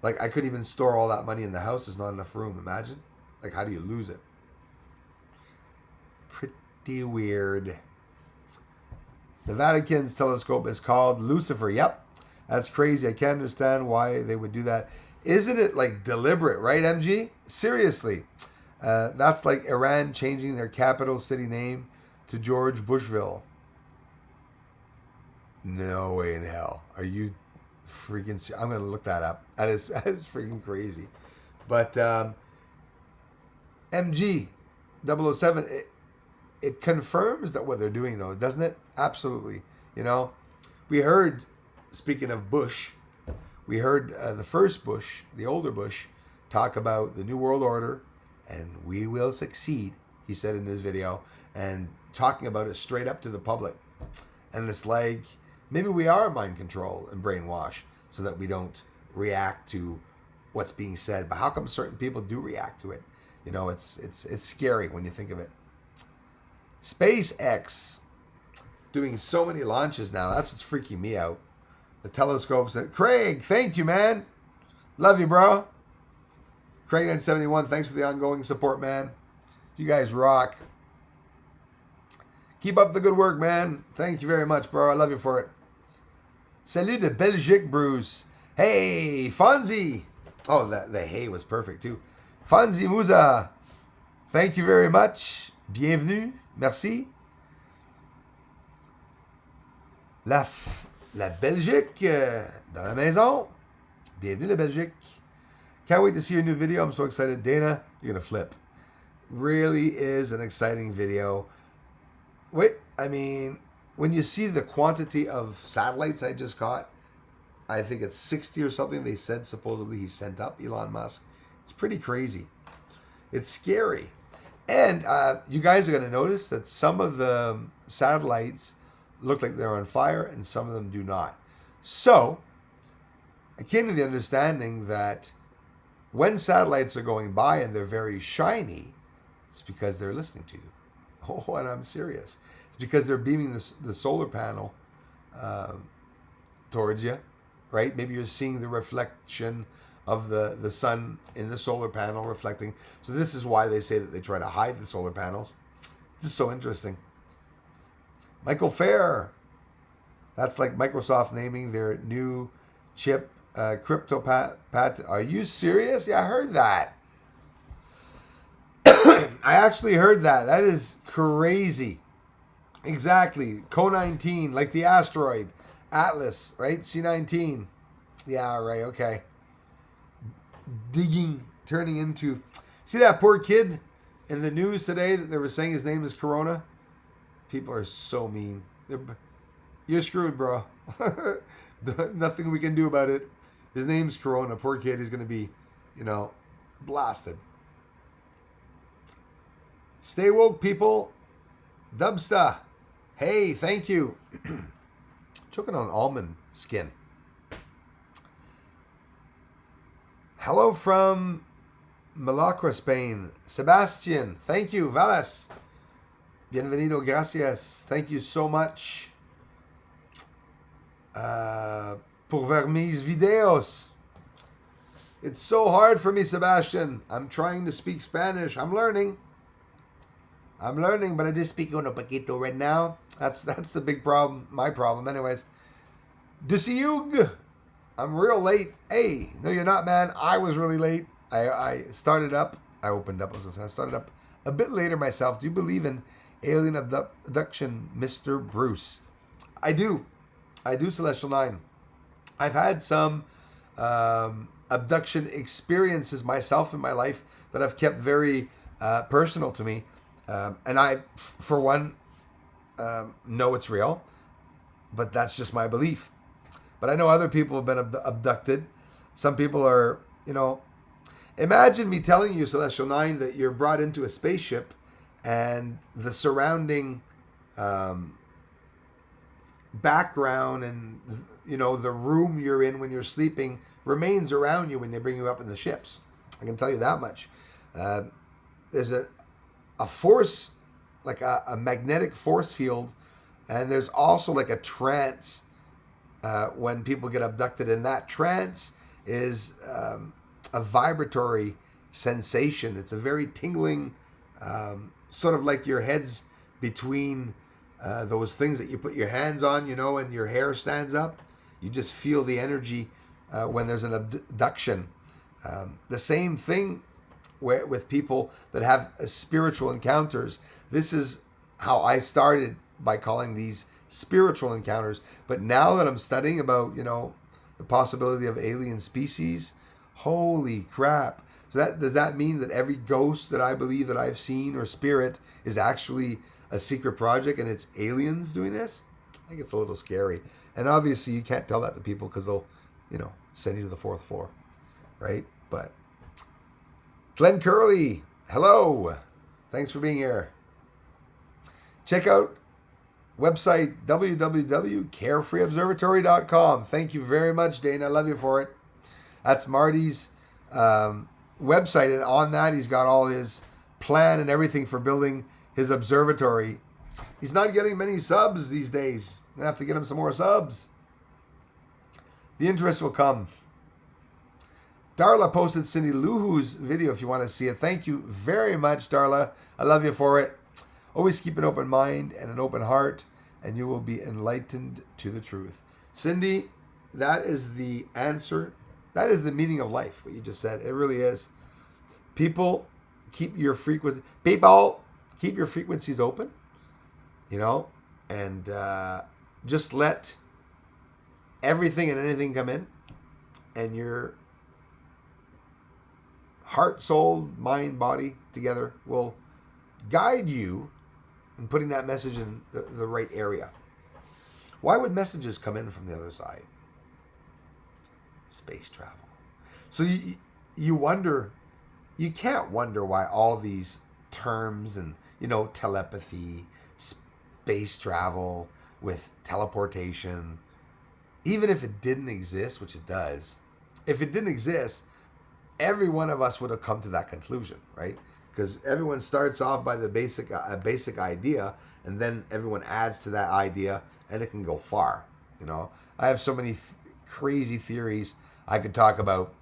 [SPEAKER 1] Like, I couldn't even store all that money in the house. There's not enough room. Imagine. Like, how do you lose it? Pretty weird. The Vatican's telescope is called Lucifer. Yep. That's crazy. I can't understand why they would do that. Isn't it, like, deliberate, right, MG? Seriously. That's like Iran changing their capital city name to George Bushville. No way in hell. Are you freaking serious? I'm going to look that up. That is freaking crazy. But MG 007, it confirms that what they're doing, though, doesn't it? Absolutely. You know, we heard, speaking of Bush, we heard the first Bush, the older Bush, talk about the New World Order, and we will succeed, he said in his video, and talking about it straight up to the public. And it's like, maybe we are mind control and brainwash so that we don't react to what's being said. But how come certain people do react to it? You know, it's scary when you think of it. SpaceX doing so many launches now. That's what's freaking me out. The telescopes. Craig, thank you, man. Love you, bro. Craig971, thanks for the ongoing support, man. You guys rock. Keep up the good work, man. Thank you very much, bro. I love you for it. Salut de Belgique, Bruce. Hey, Fonzie. Oh, the hey was perfect, too. Fonzie Mouza. Thank you very much. Bienvenue. Merci. La Belgique dans la maison. Bienvenue, la Belgique. Can't wait to see your new video. I'm so excited. Dana, you're going to flip. Really is an exciting video. Wait, I mean, when you see the quantity of satellites I just caught, I think it's 60 or something they said supposedly he sent up, Elon Musk. It's pretty crazy. It's scary. And you guys are going to notice that some of the satellites look like they're on fire and some of them do not. So, I came to the understanding that when satellites are going by and they're very shiny, it's because they're listening to you. Oh, and I'm serious. It's because they're beaming the solar panel towards you, right? Maybe you're seeing the reflection of the sun in the solar panel reflecting. So this is why they say that they try to hide the solar panels. This is so interesting. Michael Fair. That's like Microsoft naming their new chip crypto pat. Are you serious? Yeah, I heard that. I actually heard that. That is crazy. Exactly. Co-19, like the asteroid. Atlas, right? C-19. Yeah, right. Okay. Turning into... See that poor kid in the news today that they were saying his name is Corona? People are so mean. You're screwed, bro. Nothing we can do about it. His name's Corona. Poor kid. He's going to be, blasted. Stay woke, people. Dubsta. Hey, thank you. Choking on almond skin. Hello from Malacca, Spain. Sebastian, thank you. Valas. Bienvenido, gracias. Thank you so much. Por ver mis videos. It's so hard for me, Sebastian. I'm trying to speak Spanish. I'm learning, but I just speak uno poquito right now. That's the big problem. My problem, anyways. Dusiyug. I'm real late. Hey, no, you're not, man. I was really late. I started up. I opened up. I started up a bit later myself. Do you believe in alien abduction, Mr. Bruce? I do. I do, Celestial 9. I've had some abduction experiences myself in my life that I've kept very personal to me. And I, for one, know it's real, but that's just my belief. But I know other people have been abducted. Some people are, imagine me telling you, Celestial 9, that you're brought into a spaceship and the surrounding background and, the room you're in when you're sleeping remains around you when they bring you up in the ships. I can tell you that much. There's a force, like a magnetic force field, and there's also like a trance when people get abducted, and that trance is a vibratory sensation. It's a very tingling, sort of like your head's between those things that you put your hands on, and your hair stands up. You just feel the energy when there's an abduction. The same thing with people that have spiritual encounters. This is how I started, by calling these spiritual encounters. But now that I'm studying about, the possibility of alien species, holy crap. So does that mean that every ghost that I believe that I've seen or spirit is actually a secret project and it's aliens doing this? I think it's a little scary. And obviously you can't tell that to people because they'll, send you to the 4th floor, right? But Glenn Curley, hello. Thanks for being here. Check out website www.carefreeobservatory.com. Thank you very much, Dane. I love you for it. That's Marty's website, and on that he's got all his plan and everything for building his observatory. He's not getting many subs these days. I'm gonna have to get him some more subs. The interest will come. Darla posted Cindy Lou Who's video if you want to see it. Thank you very much, Darla. I love you for it. Always keep an open mind and an open heart, and you will be enlightened to the truth. Cindy, that is the answer. That is the meaning of life, what you just said. It really is. People, keep your frequencies open, and just let everything and anything come in, and your heart, soul, mind, body together will guide you in putting that message in the right area. Why would messages come in from the other side? Space travel. So you wonder, you can't wonder why all these terms and, telepathy, space travel with teleportation, even if it didn't exist, which it does, if it didn't exist, every one of us would have come to that conclusion, right? Because everyone starts off by the basic idea, and then everyone adds to that idea, and it can go far. I have so many crazy theories I could talk about,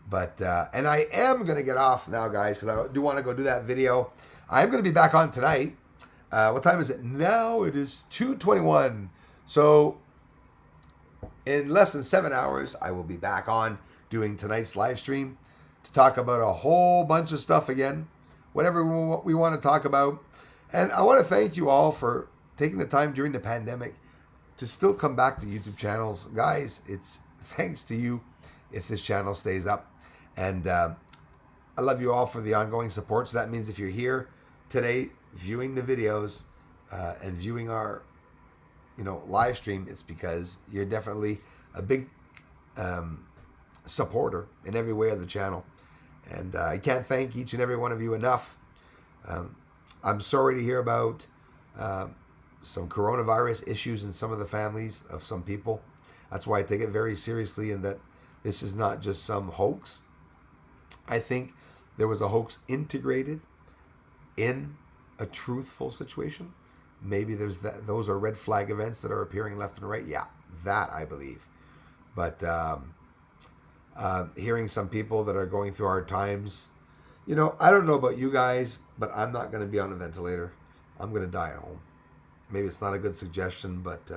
[SPEAKER 1] but and I am gonna get off now, guys, because I do want to go do that video. I'm gonna be back on tonight. What time is it now? It is 2:21. So in less than 7 hours, I will be back on doing tonight's live stream to talk about a whole bunch of stuff again, whatever we want to talk about. And I want to thank you all for taking the time during the pandemic to still come back to YouTube channels. Guys, it's thanks to you if this channel stays up. And I love you all for the ongoing support. So that means if you're here today viewing the videos and viewing our live stream, it's because you're definitely a big supporter in every way of the channel. And I can't thank each and every one of you enough. I'm sorry to hear about some coronavirus issues in some of the families of some people. That's why I take it very seriously, and that this is not just some hoax. I think there was a hoax integrated in a truthful situation. Maybe those are red flag events that are appearing left and right. Yeah, that I believe. But hearing some people that are going through hard times, I don't know about you guys, but I'm not going to be on a ventilator. I'm going to die at home. Maybe it's not a good suggestion, but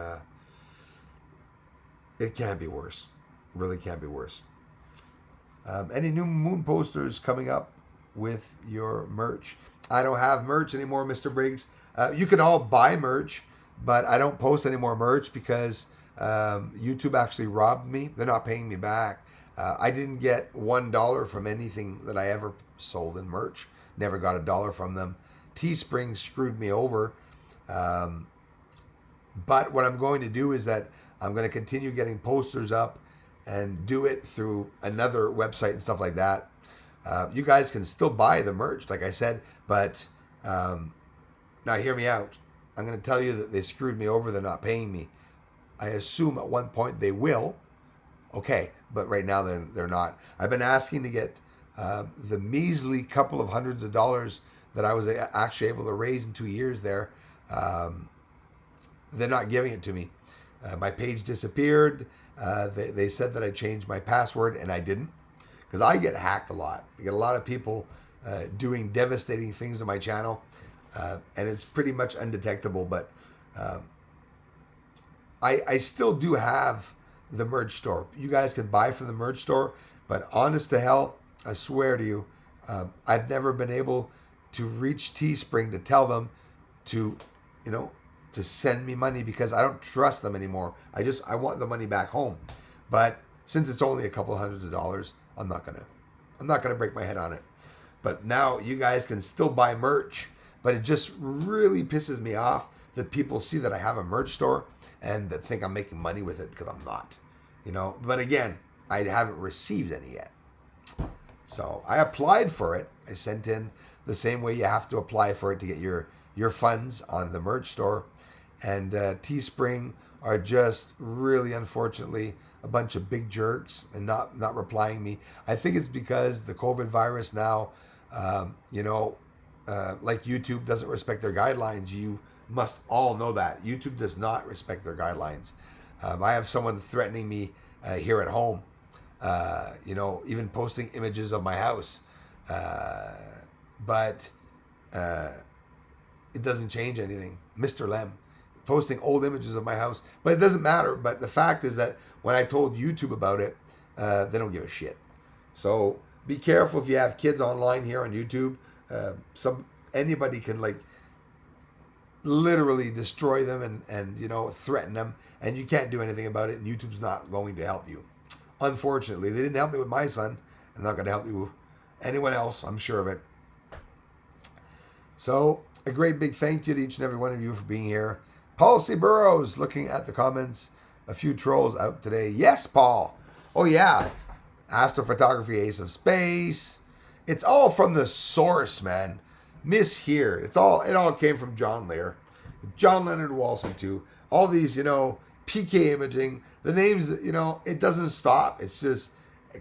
[SPEAKER 1] it can't be worse. Really can't be worse. Any new moon posters coming up? with your merch. I don't have merch anymore, Mr. Briggs. You can all buy merch, but I don't post any more merch because YouTube actually robbed me. They're not paying me back. I didn't get $1 from anything that I ever sold in merch. Never got $1 from them. Teespring screwed me over. But what I'm going to do is that I'm going to continue getting posters up and do it through another website and stuff like that. You guys can still buy the merch, like I said, but now hear me out. I'm going to tell you that they screwed me over. They're not paying me. I assume at one point they will. Okay, but right now they're not. I've been asking to get the measly couple of hundreds of dollars that I was actually able to raise in 2 years there. They're not giving it to me. My page disappeared. They said that I changed my password, and I didn't, because I get hacked a lot. I get a lot of people doing devastating things to my channel, and it's pretty much undetectable. But I still do have the merch store. You guys can buy from the merch store, but honest to hell, I swear to you, I've never been able to reach Teespring to tell them to, to send me money, because I don't trust them anymore. I want the money back home. But since it's only a couple hundreds of dollars, I'm not gonna break my head on it. But now you guys can still buy merch, but it just really pisses me off that people see that I have a merch store and that think I'm making money with it, because I'm not. But again, I haven't received any yet. So I applied for it. I sent in the same way you have to apply for it to get your funds on the merch store. And Teespring are just really, unfortunately, a bunch of big jerks and not replying me. I think it's because the COVID virus now, like YouTube doesn't respect their guidelines. You must all know that. YouTube does not respect their guidelines. I have someone threatening me here at home, even posting images of my house. But it doesn't change anything. Mr. Lem posting old images of my house, but it doesn't matter. But the fact is that when I told YouTube about it, they don't give a shit. So be careful if you have kids online here on YouTube. Anybody can literally destroy them and threaten them, and you can't do anything about it, and YouTube's not going to help you. Unfortunately, they didn't help me with my son, and they're not going to help you with anyone else, I'm sure of it. So a great big thank you to each and every one of you for being here. Paul C. Burrows, looking at the comments, a few trolls out today. Yes, Paul. Oh yeah, astrophotography, ace of space. It's all from the source, man. Miss here. It all came from John Lear, John Leonard Walson too. All these, PK imaging, the names that, it doesn't stop. It's just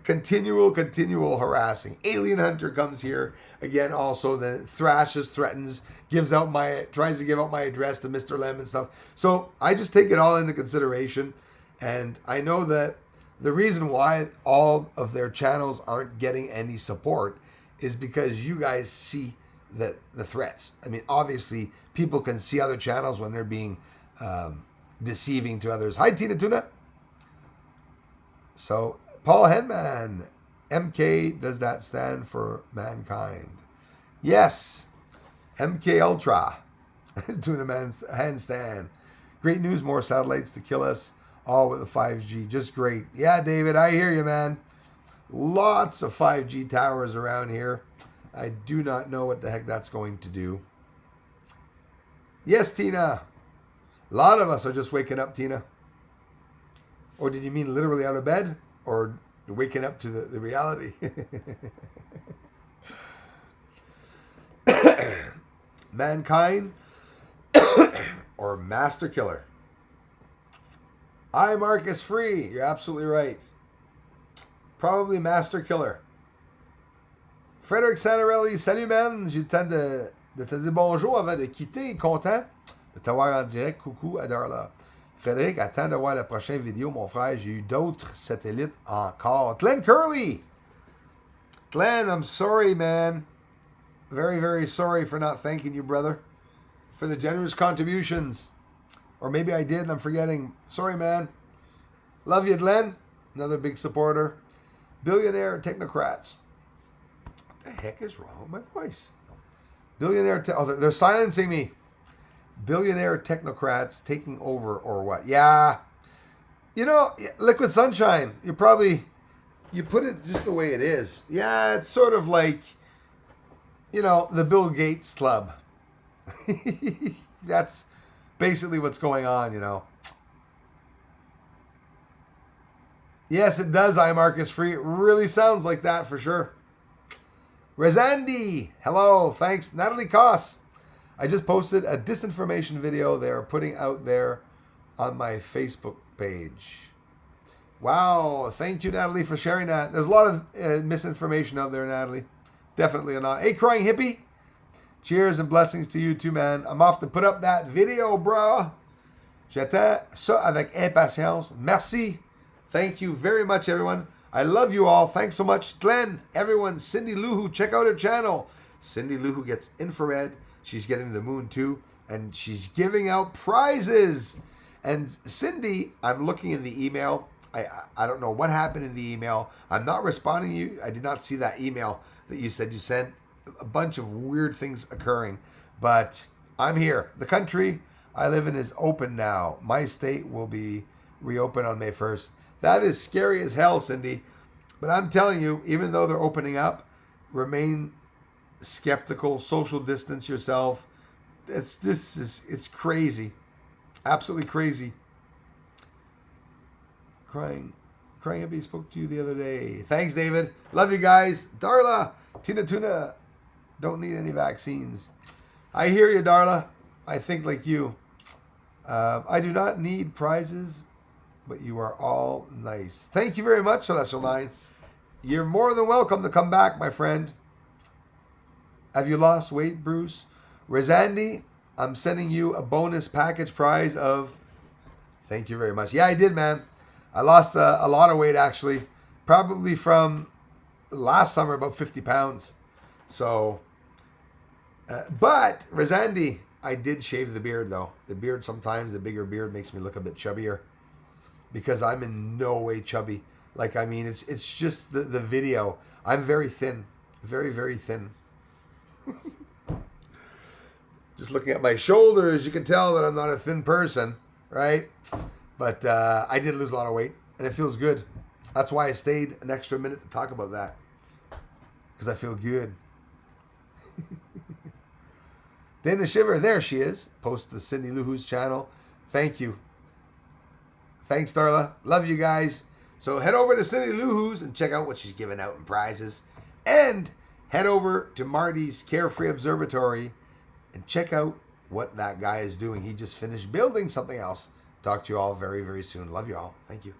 [SPEAKER 1] continual harassing. Alien Hunter comes here again also, then thrashes, threatens, tries to give out my address to Mr. Lem and stuff. So I just take it all into consideration, and I know that the reason why all of their channels aren't getting any support is because you guys see the threats. I mean, obviously people can see other channels when they're being deceiving to others. Hi, Tina Tuna. So Paul Henman, MK, does that stand for mankind? Yes, MK Ultra, Tuna Man's handstand. Great news, more satellites to kill us all with the 5G. Just great. Yeah, David, I hear you, man. Lots of 5G towers around here. I do not know what the heck that's going to do. Yes, Tina. A lot of us are just waking up, Tina. Or did you mean literally out of bed? Or waking up to the reality? Mankind or Master Killer? I, Marcus Free. You're absolutely right. Probably Master Killer. Frédéric Sanarelli, salut man. J'ai le temps de te dire bonjour avant de quitter. Content de t'avoir en direct. Coucou, adore-la. Frédéric, attends de voir la prochaine vidéo, mon frère. J'ai eu d'autres satellites encore. Glenn Curley. Glenn, I'm sorry, man. Very, very sorry for not thanking you, brother, for the generous contributions. Or maybe I did and I'm forgetting. Sorry, man. Love you, Glenn. Another big supporter. Billionaire technocrats. What the heck is wrong with my voice? Billionaire. They're silencing me. Billionaire technocrats taking over or what? Yeah. You know, Liquid Sunshine. You put it just the way it is. Yeah, it's sort of like, you know, the Bill Gates Club. That's basically what's going on, you know. Yes, it does, iMarcus Free. It really sounds like that for sure. Rezandi, hello, thanks. Natalie Koss, I just posted a disinformation video they are putting out there on my Facebook page. Wow, thank you, Natalie, for sharing that. There's a lot of misinformation out there, Natalie. Definitely not. Hey, Crying Hippie, cheers and blessings to you too, man. I'm off to put up that video, bro. J'attends ça avec impatience. Merci. Thank you very much, everyone. I love you all. Thanks so much. Glenn, everyone, Cindy Luhu, check out her channel. Cindy Luhu gets infrared. She's getting the moon too. And she's giving out prizes. And Cindy, I'm looking in the email. I don't know what happened in the email. I'm not responding to you. I did not see that email that you said you sent. A bunch of weird things occurring. But I'm here. The country I live in is open now. My state will be reopened on May 1st. That is scary as hell, Cindy. But I'm telling you, even though they're opening up, remain skeptical, social distance yourself. It's crazy. Absolutely crazy. Crying Hippie spoke to you the other day. Thanks, David. Love you guys. Darla, Tina Tuna, don't need any vaccines. I hear you, Darla. I think like you. I do not need prizes, but you are all nice. Thank you very much, Celestial 9. You're more than welcome to come back, my friend. Have you lost weight, Bruce? Rezandi, I'm sending you a bonus package prize of... Thank you very much. Yeah, I did, man. I lost a lot of weight, actually. Probably from last summer, about 50 pounds. So, but, Rezandi, I did shave the beard, though. The beard, sometimes, the bigger beard makes me look a bit chubbier. Because I'm in no way chubby. Like, I mean, it's just the video. I'm very thin. Very, very thin. Just looking at my shoulders, you can tell that I'm not a thin person, right? But I did lose a lot of weight, and it feels good. That's why I stayed an extra minute to talk about that. Because I feel good. Dana Shiver, there she is. Post to Cindy Luhu's channel. Thank you. Thanks, Darla. Love you guys. So head over to Cindy Luhu's and check out what she's giving out in prizes. And head over to Marty's Carefree Observatory and check out what that guy is doing. He just finished building something else. Talk to you all very, very soon. Love you all. Thank you.